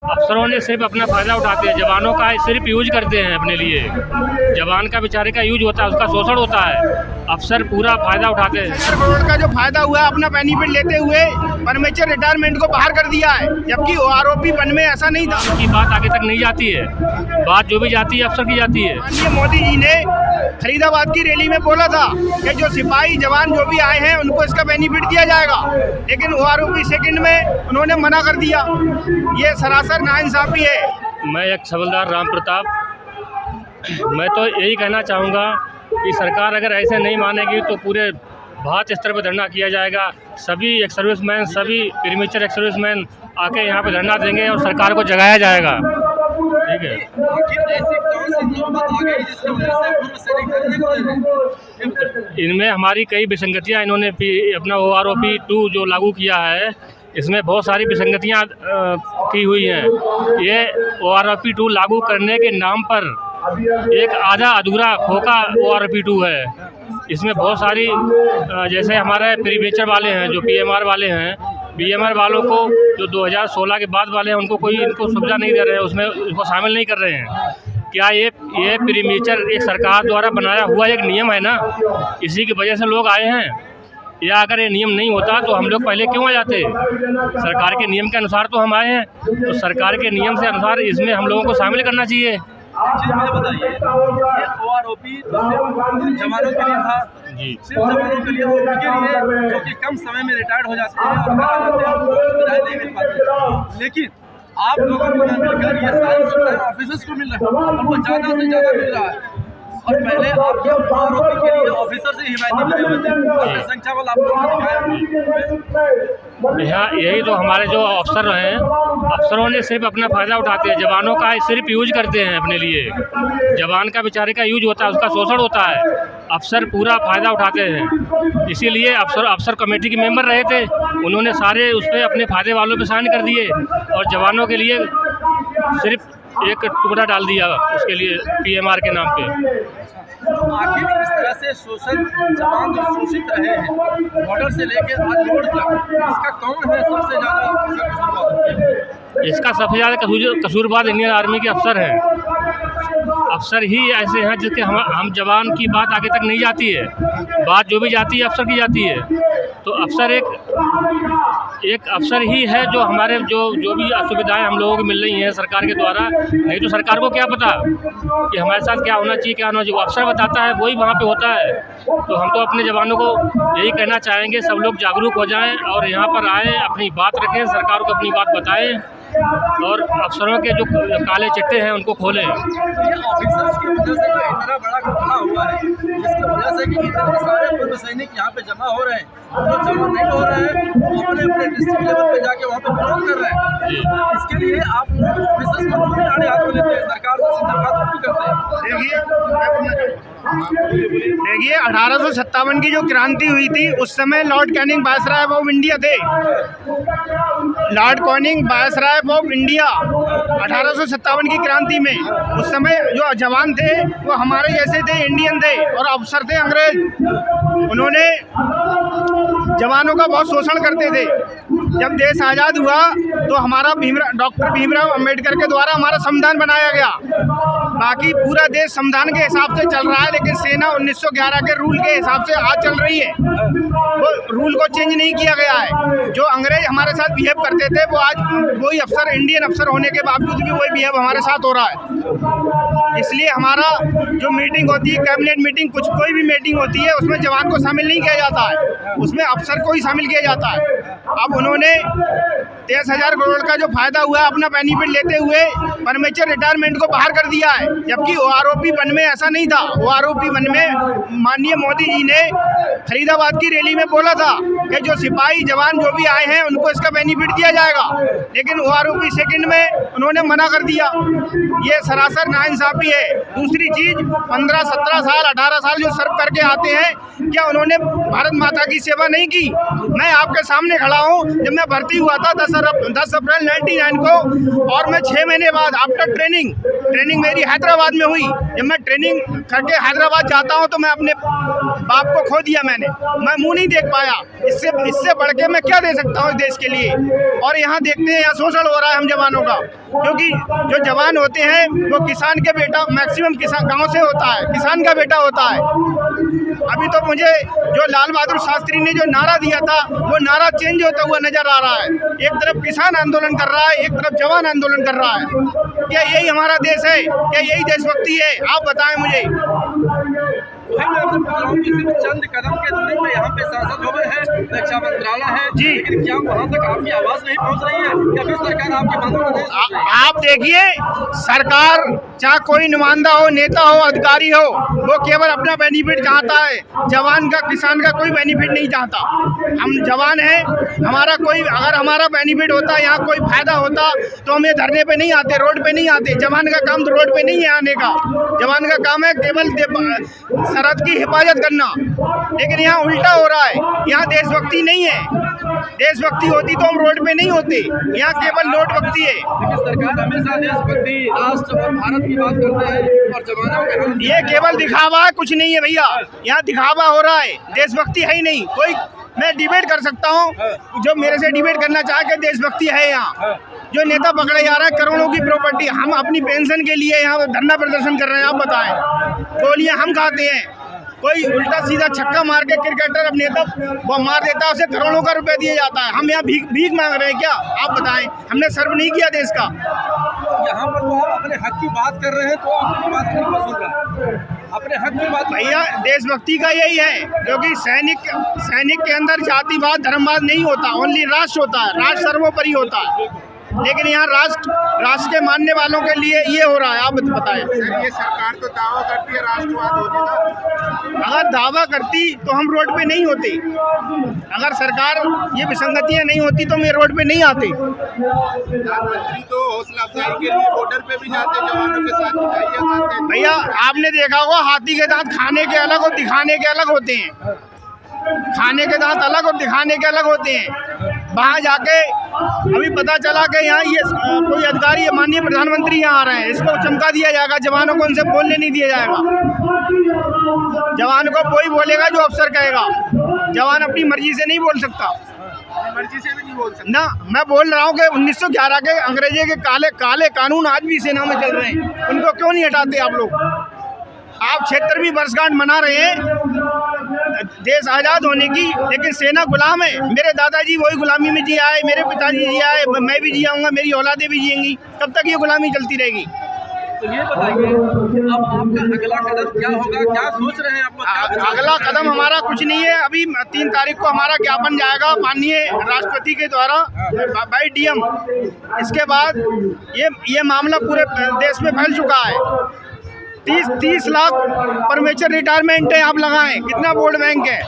अफसरों ने सिर्फ अपना फ़ायदा उठाते हैं, जवानों का सिर्फ यूज करते हैं अपने लिए। जवान का बेचारे का यूज होता है, उसका शोषण होता है, अफसर पूरा फ़ायदा उठाते हैं। 1000 करोड़ का जो फायदा हुआ अपना बेनिफिट लेते हुए परमेचर रिटायरमेंट को बाहर कर दिया है, जबकि आरोपी वन में ऐसा नहीं था। उनकी बात आगे तक नहीं जाती है, बात जो भी जाती है अफसर की जाती है। माननीय मोदी जी ने फरीदाबाद की रैली में बोला था कि जो सिपाही जवान जो भी आए हैं उनको इसका बेनिफिट दिया जाएगा, लेकिन वो आरोपी सेकंड में उन्होंने मना कर दिया। ये सरासर नाइंसाफी है। मैं एक हवलदार राम प्रताप, मैं तो यही कहना चाहूँगा कि सरकार अगर ऐसे नहीं मानेगी तो पूरे भारत स्तर पर धरना किया जाएगा। सभी एक्स सर्विसमैन, सभी प्रीमेचर एक्स सर्विसमैन आके यहाँ पे धरना देंगे और सरकार को जगाया जाएगा। ठीक है। इनमें हमारी कई विसंगतियाँ, इन्होंने अपना OROP 2 जो लागू किया है, इसमें बहुत सारी विसंगतियाँ की हुई हैं। ये OROP 2 लागू करने के नाम पर एक आधा अधूरा खोखा OROP 2 है। इसमें बहुत सारी जैसे हमारे प्रीमेचर वाले हैं, जो PMR वाले हैं, BMR वालों को जो 2016 के बाद वाले हैं उनको कोई इनको सुविधा नहीं दे रहे हैं, उसमें इसको शामिल नहीं कर रहे हैं। क्या ये प्रीमेचर एक सरकार द्वारा बनाया हुआ एक नियम है ना, इसी की वजह से लोग आए हैं। या अगर ये नियम नहीं होता तो हम लोग पहले क्यों आ जाते? सरकार के नियम के अनुसार तो हम आए हैं, तो सरकार के नियम से अनुसार इसमें हम लोगों को शामिल करना चाहिए। मुझे बताइए, ये OROP जवानों के लिए था जी, सिर्फ जवानों के लिए, उनके लिए जो कि कम समय में रिटायर्ड हो जाते हैं और घर आ जाते हैं, उनको सुविधाएं नहीं मिल पाती। लेकिन आप लोगों को ना मिलकर ये सारी सुविधाएं ऑफिसर्स को मिल रही है, उनको ज़्यादा से ज़्यादा मिल रहा है। और पहले आपके OROP के लिए ऑफिसर से हिमायती बने हुए थे, संख्या बल आप लोगों ने दिखाया। यहाँ यही तो हमारे जो अफसर हैं, अफसरों ने सिर्फ अपना फ़ायदा उठाते हैं, जवानों का सिर्फ यूज करते हैं अपने लिए। जवान का बेचारे का यूज होता है, उसका शोषण होता है, अफसर पूरा फ़ायदा उठाते हैं। इसीलिए अफसर कमेटी के मेंबर रहे थे, उन्होंने सारे उस पर अपने फ़ायदे वालों पे साइन कर दिए और जवानों के लिए सिर्फ एक टुकड़ा डाल दिया उसके लिए PMR के नाम पे। आखिर इस तरह से शोषण, जवान जो शोषित रहे हैं बॉर्डर से लेकर आज रोड तक, इसका कौन है सबसे ज़्यादा? इसका सबसे ज़्यादा कसूरवार इंडियन आर्मी के अफसर हैं। अफसर ही ऐसे हैं जिसके हम जवान की बात आगे तक नहीं जाती है, बात जो भी जाती है अफसर की जाती है। तो अफसर एक अफसर ही है जो हमारे जो भी असुविधाएं हम लोगों को मिल रही हैं सरकार के द्वारा, नहीं तो सरकार को क्या पता कि हमारे साथ क्या होना चाहिए, क्या होना चाहिए। वो अफसर बताता है, वही वहाँ पे होता है। तो हम तो अपने जवानों को यही कहना चाहेंगे, सब लोग जागरूक हो जाएं और यहाँ पर आएँ, अपनी बात रखें, सरकार को अपनी बात बताएं और अफसरों के जो काले चिट्टे हैं उनको खोलें। ये ऑफिसर्स की वजह से जो इतना बड़ा घटना हुआ है, जिसकी वजह से कि इतने सारे पूर्व सैनिक यहाँ पे जमा हो रहे हैं, जो जमा नहीं हो रहे हैं वो अपने अपने डिस्ट्रिक्ट लेवल पे जाके वहाँ पे विरोध कर रहे हैं। इसके लिए आप ऑफिसर्स को क्यों आड़े हाथों लेते हैं, सरकार से दरखास्त क्यों करते हैं? देखिए 1857 की जो क्रांति हुई थी उस समय Lord Canning viceroy of India थे। Lord Canning viceroy of India 1857 की क्रांति में उस समय जो जवान थे वो हमारे जैसे थे, इंडियन थे, और अफसर थे अंग्रेज। उन्होंने जवानों का बहुत शोषण करते थे। जब देश आज़ाद हुआ तो हमारा डॉक्टर भीमराव अंबेडकर के द्वारा हमारा संविधान बनाया गया। बाकी पूरा देश संविधान के हिसाब से चल रहा है, लेकिन सेना 1911 के रूल के हिसाब से आज चल रही है। वो रूल को चेंज नहीं किया गया है। जो अंग्रेज हमारे साथ बिहेव करते थे वो आज वही अफसर, इंडियन अफसर होने के बावजूद भी वही बिहेव हमारे साथ हो रहा है। इसलिए हमारा जो मीटिंग होती है, कैबिनेट मीटिंग, कोई भी मीटिंग होती है, उसमें जवान को शामिल नहीं किया जाता है, उसमें अफसर को ही शामिल किया जाता है। अब उन्होंने 23,000 करोड़ का जो फायदा हुआ अपना बेनिफिट लेते हुए परमेचर रिटायरमेंट को बाहर कर दिया है, जबकि OROP 1 में ऐसा नहीं था। OROP 1 में माननीय मोदी जी ने फरीदाबाद की रैली में बोला था कि जो सिपाही जवान जो भी आए हैं उनको इसका बेनिफिट दिया जाएगा, लेकिन OROP सेकंड में उन्होंने मना कर दिया। ये सरासर नाइंसाफी है। दूसरी चीज़, 15, 17 साल, 18 साल जो सर्व करके आते हैं, क्या उन्होंने भारत माता की सेवा नहीं की? मैं आपके सामने खड़ा हूँ, जब मैं भर्ती हुआ था 10 अप्रैल 99 को, और मैं 6 महीने बाद आफ्टर ट्रेनिंग मेरी हैदराबाद में हुई। जब मैं ट्रेनिंग करके हैदराबाद जाता हूँ तो मैं अपने बाप को खो दिया मैंने, मैं मुंह नहीं देख पाया। इससे बढ़ के मैं क्या दे सकता हूँ इस देश के लिए। और यहाँ देखते हैं यहाँ शोषण हो रहा है हम जवानों का, क्योंकि जो जवान होते हैं वो किसान के बेटा, मैक्सिमम किसान गाँव से होता है, किसान का बेटा होता है। अभी तो मुझे जो लाल बहादुर शास्त्री ने जो नारा दिया था वो नारा चेंज होता हुआ नजर आ रहा है। एक तरफ किसान आंदोलन कर रहा है, एक तरफ जवान आंदोलन कर रहा है। क्या यही हमारा देश है? क्या यही देशभक्ति है? आप बताएं मुझे। वही मैं आपसे पूछ रहा हूँ कि सिर्फ चंद कदम के दूरी पे यहाँ पे सांसद हो गए हैं, रक्षा मंत्रालय है जी, लेकिन क्या वहाँ तक आपकी आवाज़ नहीं पहुँच रही है या फिर सरकार आपकी बातों को नहीं सुन रही है? आप देखिए, सरकार चाहे कोई नुमाइंदा हो, नेता हो, अधिकारी हो, वो केवल अपना बेनिफिट चाहता है। जवान का, किसान का कोई बेनिफिट नहीं चाहता। हम जवान हैं, हमारा कोई, अगर हमारा बेनिफिट होता, यहाँ कोई फायदा होता तो हम ये धरने पे नहीं आते, रोड पे नहीं आते। जवान का काम तो रोड पे नहीं है आने का, जवान का काम है केवल सरहद की हिफाजत करना। लेकिन यहाँ उल्टा हो रहा है, यहाँ देशभक्ति नहीं है। देशभक्ति होती तो हम रोड पे नहीं होते, यहाँ केवल नोटभक्ति है। लेकिन सरकार हमेशा देशभक्ति, राष्ट्र और भारत की बात करते हैं और जवानों के ये केवल दिखावा है, कुछ नहीं है भैया। यहाँ दिखावा हो रहा है, देशभक्ति है ही नहीं। कोई, मैं डिबेट कर सकता हूँ, जो मेरे से डिबेट करना चाहे कि देशभक्ति है यहाँ। जो नेता पकड़े जा रहे हैं, करोड़ों की प्रॉपर्टी, हम अपनी पेंशन के लिए यहाँ धरना प्रदर्शन कर रहे हैं। आप बताएं, गोलियां हम खाते हैं, कोई उल्टा सीधा छक्का मार के क्रिकेटर अब नेता वो मार देता है, उसे करोड़ों का रुपया दिया जाता है। हम यहाँ भीख मांग रहे हैं क्या? आप बताएं, हमने सर्व नहीं किया देश का। यहाँ पर तो आप अपने हक की बात कर रहे हैं तो आपकी बात नहीं को सुन रहा, अपने हक की बात। भैया देशभक्ति का यही है, क्योंकि सैनिक के अंदर जातिवाद, धर्मवाद नहीं होता, ओनली राष्ट्र होता है, राष्ट्र सर्वोपरि होता है। लेकिन यहाँ राष्ट्र के मानने वालों के लिए ये हो रहा है। आप बताएं। ये सरकार तो दावा करती है राष्ट्रवाद होने का। अगर दावा करती तो हम रोड पे नहीं होते। अगर सरकार ये विसंगतियाँ नहीं होती तो हम ये रोड पे नहीं आते। प्रधानमंत्री तो हौसला अफजाई के लिए बॉर्डर पे भी जाते, जवानों के साथ मिठाइयाँ खाते हैं। भैया आपने देखा होगा, हाथी के दांत खाने के अलग और दिखाने के अलग होते हैं। खाने के दांत अलग और दिखाने के अलग होते हैं। वहाँ जाके अभी पता चला कि यहाँ ये कोई अधिकारी, माननीय प्रधानमंत्री यहाँ आ रहे हैं, इसको चमका दिया जाएगा, जवानों को उनसे बोलने नहीं दिया जाएगा। जवान को कोई बोलेगा जो अफसर कहेगा, जवान अपनी मर्जी से नहीं बोल सकता। मर्जी से भी नहीं बोल सकते ना। मैं बोल रहा हूँ कि 1911 के अंग्रेजी के काले कानून आज भी सेना में चल रहे हैं, उनको क्यों नहीं हटाते आप लोग? आप 76वीं वर्षगांठ मना रहे हैं देश आज़ाद होने की, लेकिन सेना गुलाम है। मेरे दादाजी वही गुलामी में जी आए, मेरे पिताजी जी आए, मैं भी जी आऊँगा, मेरी औलादें भी जिएंगी। कब तक ये गुलामी चलती रहेगी? तो ये बताइए, अब आपका अगला कदम क्या होगा, क्या सोच रहे हैं आप? अगला कदम हमारा कुछ नहीं है। अभी 3 तारीख को हमारा ज्ञापन जाएगा माननीय राष्ट्रपति के द्वारा बाई डीएम। इसके बाद ये मामला पूरे देश में फैल चुका है। 30 लाख परमेचर रिटायरमेंट है, आप लगाएं। कितना वोट बैंक है,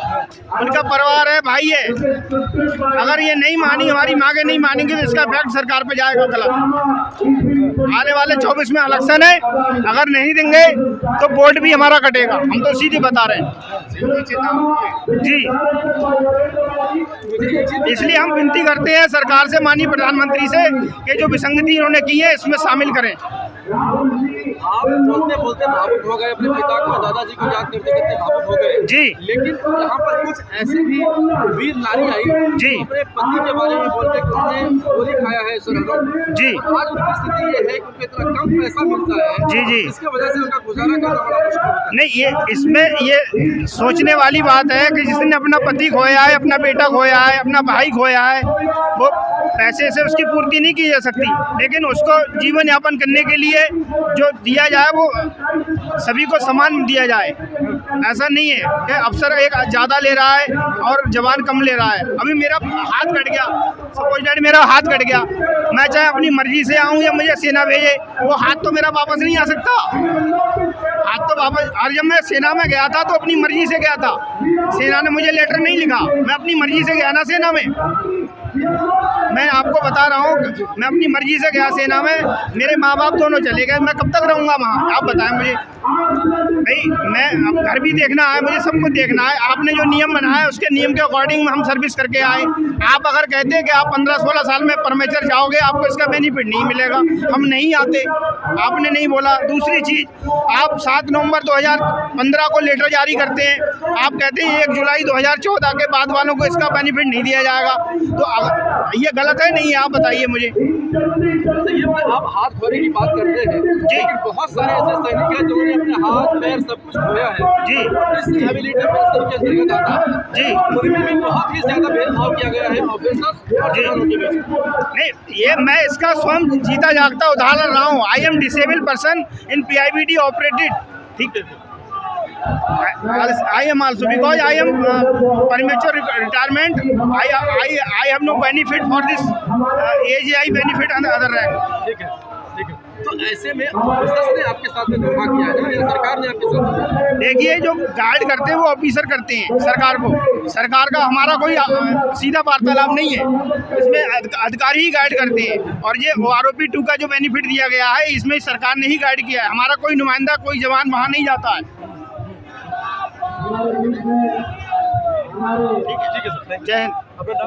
उनका परिवार है, भाई है। अगर ये नहीं मानी, हमारी मांगे नहीं मानेंगे तो इसका इफेक्ट सरकार पे जाएगा गलत। आने वाले 24 में इलेक्शन है, अगर नहीं देंगे तो वोट भी हमारा कटेगा। हम तो सीधे बता रहे हैं जी। इसलिए हम विनती करते हैं सरकार से, माननीय प्रधानमंत्री से, कि जो विसंगति इन्होंने की है इसमें शामिल करें। आप बोलते बोलते भावुक हो गए, अपने पिता को, दादाजी को याद करते करते भावुक हो गए जी। लेकिन यहाँ पर कुछ ऐसी भी वीर नारी आई जी, अपने पति के बारे में बोलते कि उन्होंने गोली खाया है सरहदों में जी। आज उनकी स्थिति ये है कि उनको इतना कम पैसा मिलता है जी जी, इसकी वजह से उनका गुजारा करना बड़ा मुश्किल होता है। नहीं, ये इसमें ये सोचने वाली बात है कि जिसने अपना पति खोया है, अपना बेटा खोया है, अपना भाई खोया है, वो पैसे से उसकी पूर्ति नहीं की जा सकती। लेकिन उसको जीवन यापन करने के लिए जो दिया जाए वो सभी को समान दिया जाए। ऐसा नहीं है कि अफसर एक ज़्यादा ले रहा है और जवान कम ले रहा है। अभी मेरा हाथ कट गया, सपोज दैट मेरा हाथ कट गया, मैं चाहे अपनी मर्जी से आऊँ या मुझे सेना भेजे, वो हाथ तो मेरा वापस नहीं आ सकता। हाथ तो वापस, और जब मैं सेना में गया था तो अपनी मर्जी से गया था, सेना ने मुझे लेटर नहीं लिखा, मैं अपनी मर्जी से गया ना सेना में। मैं आपको बता रहा हूँ, मैं अपनी मर्जी से गया सेना में, मेरे माँ बाप दोनों चले गए, मैं कब तक रहूँगा वहाँ? आप बताएं मुझे। भाई मैं अब घर भी देखना है, मुझे सब कुछ देखना है। आपने जो नियम बनाया है उसके नियम के अकॉर्डिंग हम सर्विस करके आए। आप अगर कहते हैं कि आप 15-16 साल में परमेचर जाओगे, आपको इसका बेनिफिट नहीं मिलेगा, हम नहीं आते। आपने नहीं बोला। दूसरी चीज़, आप 7 नवंबर 2015 को लेटर जारी करते हैं, आप कहते हैं 1 जुलाई 2014 के बाद वालों को इसका बेनिफिट नहीं दिया जाएगा, तो ये गलत है नहीं है? आप बताइए मुझे। आप हाथ धोने की बात करते हैं जी, बहुत सारे ऐसे सैनिक हैं जिन्होंने अपने हाथ पैर सब कुछ खोया है जी, रिहेबिलिटेशन पेंशन के अंतर्गत आता है जी, उनमें भी बहुत ही ज्यादा भेदभाव किया गया है ऑफिसर्स और जवानों के बीच। नहीं, ये मैं इसका स्वयं जीता जागता उदाहरण रहा हूँ। I am disable person in PIBD operated, ठीक है। I am also, because I am premature retirement. I have no benefit for this AGI benefit and other rank. ठीक है, ठीक है। तो ऐसे में ऑफिसर्स ने आपके साथ में धोखा किया है ना, या सरकार ने आपके साथ किया? देखिए, जो गाइड करते हैं वो ऑफिसर करते हैं सरकार को। सरकार का हमारा कोई सीधा वार्तालाप नहीं है, इसमें अधिकारी ही गाइड करते हैं। और ये OROP 2 का जो बेनिफिट दिया गया है, इसमें सरकार ने ही गाइड किया है। हमारा कोई नुमाइंदा, कोई जवान वहाँ नहीं जाता है। ठीक है सर, जय हिंद। अपना